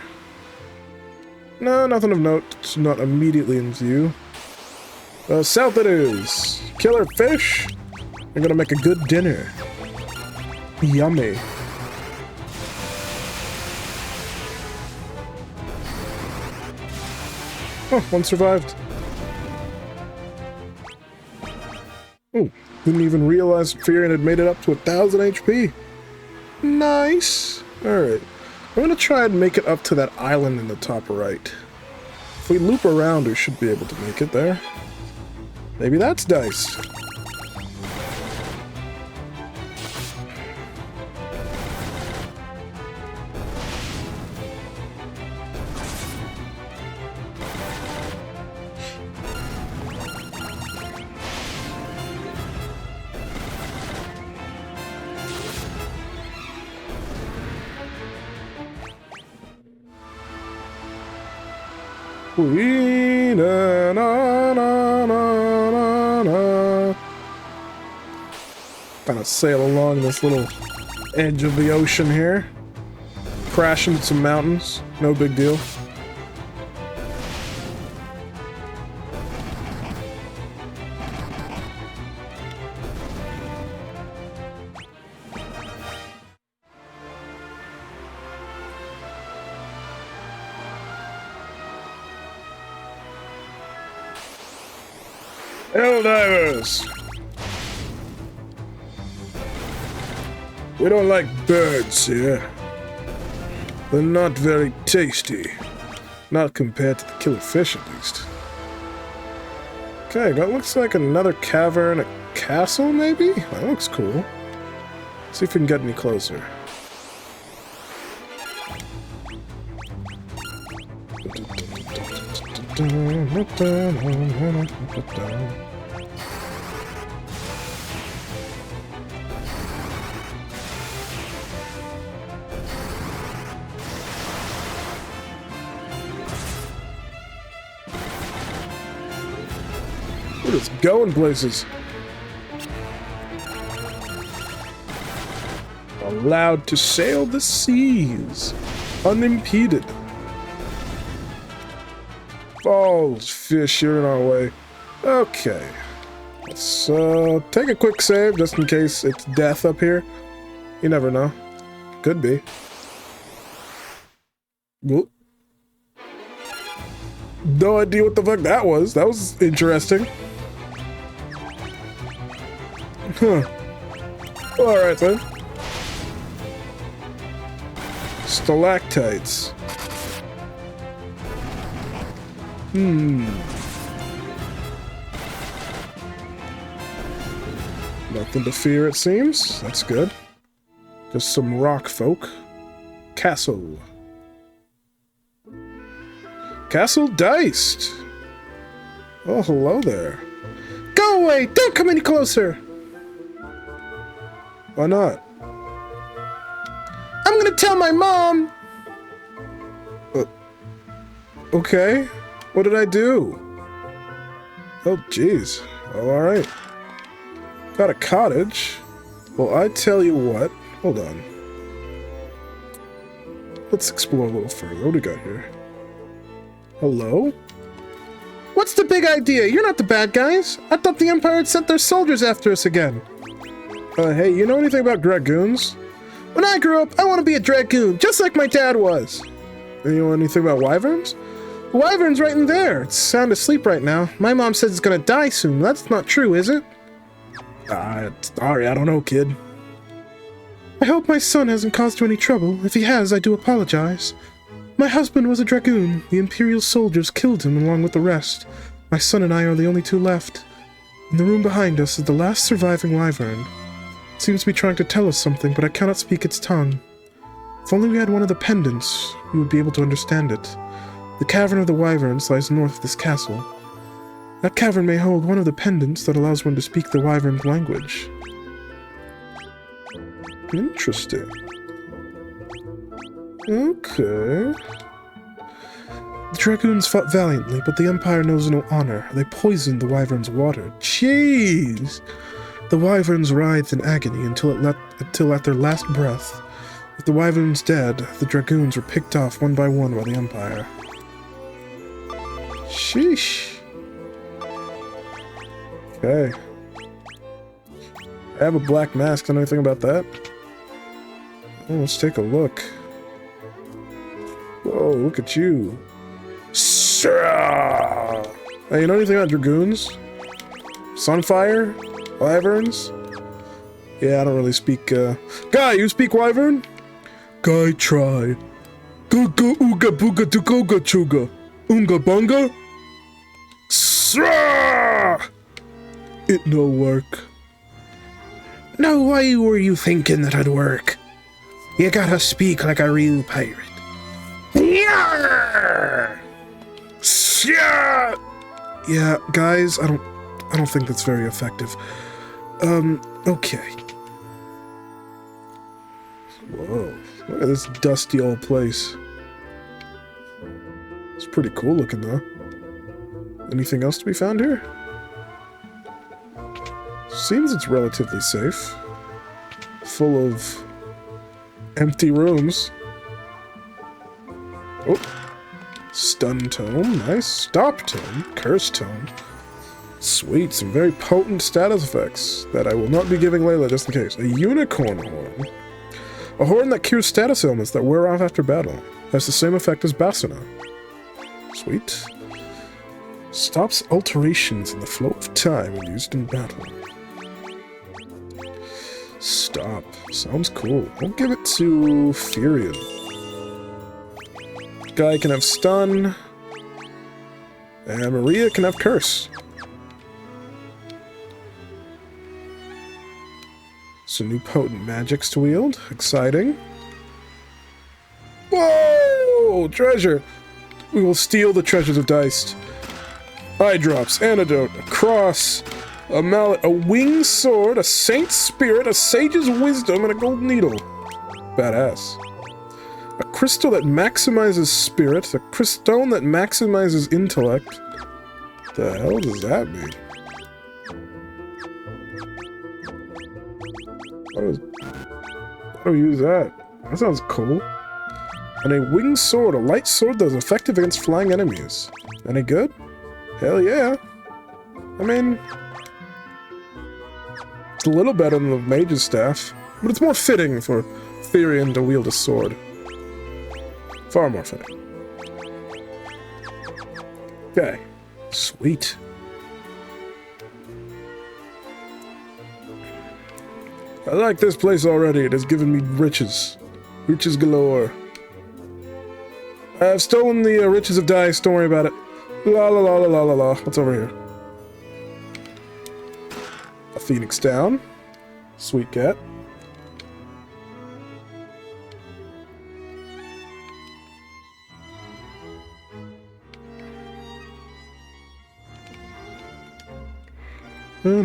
No, nothing of note. It's not immediately in view. South it is. Killer fish. We're gonna make a good dinner. Yummy. Oh, one survived. Oh, didn't even realize Furion had made it up to 1000 HP. Nice. Alright. I'm gonna try and make it up to that island in the top right. If we loop around, we should be able to make it there. Maybe that's Deist. Na, na, na, na, na. Kind of sail along this little edge of the ocean here. Crash into some mountains. No big deal. Helldivers! We don't like birds here. They're not very tasty. Not compared to the killer fish, at least. Okay, that looks like another cavern, a castle, maybe? That looks cool. See if we can get any closer. We're just going places. Allowed to sail the seas, unimpeded. Balls, fish, you're in our way. Okay. Let's take a quick save just in case it's death up here. You never know. Could be. Whoop. No idea what the fuck that was. That was interesting. Huh. Alright then. Stalactites. Nothing to fear, it seems. That's good. Just some rock folk. Castle. Castle Deist. Oh, hello there. Go away! Don't come any closer! Why not? I'm gonna tell my mom! Okay. What did I do? Oh, jeez. Oh, alright. Got a cottage. Well, I tell you what. Hold on. Let's explore a little further. What do we got here? Hello? What's the big idea? You're not the bad guys. I thought the Empire had sent their soldiers after us again. Hey, you know anything about dragoons? When I grew up, I want to be a dragoon, just like my dad was. And you know anything about wyverns? The wyvern's right in there. It's sound asleep right now. My mom says it's gonna die soon. That's not true, is it? Sorry, I don't know, kid. I hope my son hasn't caused you any trouble. If he has, I do apologize. My husband was a dragoon. The Imperial soldiers killed him along with the rest. My son and I are the only two left. In the room behind us is the last surviving wyvern. It seems to be trying to tell us something, but I cannot speak its tongue. If only we had one of the pendants, we would be able to understand it. The Cavern of the Wyverns lies north of this castle. That cavern may hold one of the pendants that allows one to speak the wyvern's language. Interesting. Okay. The dragoons fought valiantly, but the Empire knows no honor. They poisoned the wyvern's water. Jeez! The wyverns writhed in agony until at their last breath. With the wyverns dead, the dragoons were picked off one by one by the Empire. Sheesh. Okay. I have a black mask. Know anything about that? Oh, let's take a look. Whoa, look at you. Hey, you know anything about dragoons? Sunfire? Wyverns? Yeah, I don't really speak, Guy, you speak wyvern? Guy, try. Guga ooga booga dugoga chuga. Unga bunga? It no work. Now why were you thinking that it'd work? You gotta speak like a real pirate. Yarr! Yeah, guys, I don't think that's very effective. Okay. Whoa, look at this dusty old place. It's pretty cool looking, though. Anything else to be found here? Seems it's relatively safe. Full of empty rooms. Oh. Stun tome, nice. Stop tome, curse tome. Sweet, some very potent status effects that I will not be giving Layla just in case. A unicorn horn. A horn that cures status ailments that wear off after battle. Has the same effect as Basina. Sweet. Stops alterations in the flow of time when used in battle. Stop. Sounds cool. I'll give it to Furion. Guy can have stun. And Maria can have curse. Some new potent magics to wield. Exciting. Whoa! Treasure! We will steal the treasures of Deist. Eye drops, antidote, a cross, a mallet, a winged sword, a saint's spirit, a sage's wisdom, and a gold needle. Badass. A crystal that maximizes spirit, a crystone that maximizes intellect. The hell does that mean? How do we use that? That sounds cool. And a winged sword, a light sword that is effective against flying enemies. Any good? Hell yeah. I mean, it's a little better than the mage's staff, but it's more fitting for Therion to wield a sword. Far more fitting. Okay. Sweet. I like this place already. It has given me riches. Riches galore. I have stolen the riches of Deist. Don't worry about it. La la la la la la la. What's over here? A phoenix down. Sweet cat. Well,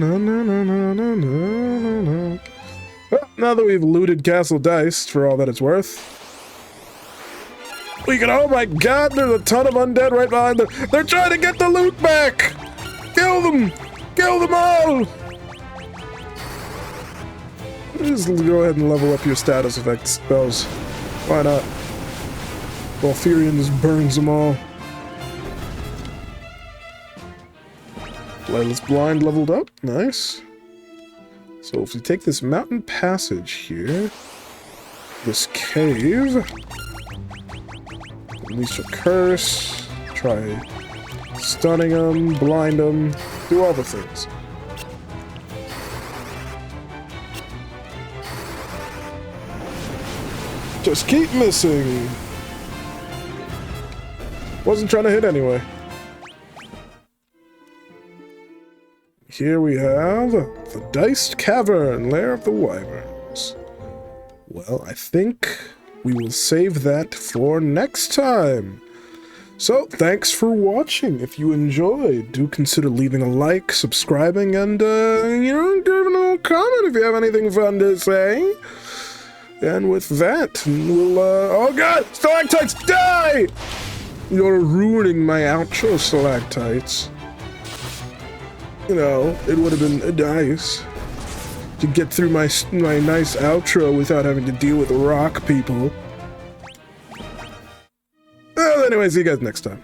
now that we've looted Castle Deist for all that it's worth, we can. Oh my god, there's a ton of undead right behind them. They're trying to get the loot back! Kill them! Kill them all! Just go ahead and level up your status effect spells. Why not? While Furion just burns them all. Lightless Blind leveled up. Nice. So if we take this mountain passage here, this cave, unleash a curse, try stunning them, blind them, do all the things. Just keep missing. Wasn't trying to hit anyway. Here we have the Deist Cavern, Lair of the Wyverns. Well, I think we will save that for next time. So, thanks for watching. If you enjoyed, do consider leaving a like, subscribing, and, giving a little comment if you have anything fun to say. And with that, we'll, oh god! Stalactites, die! You're ruining my outro, stalactites. You know, it would have been nice to get through my nice outro without having to deal with rock people. Well, anyway, see you guys next time.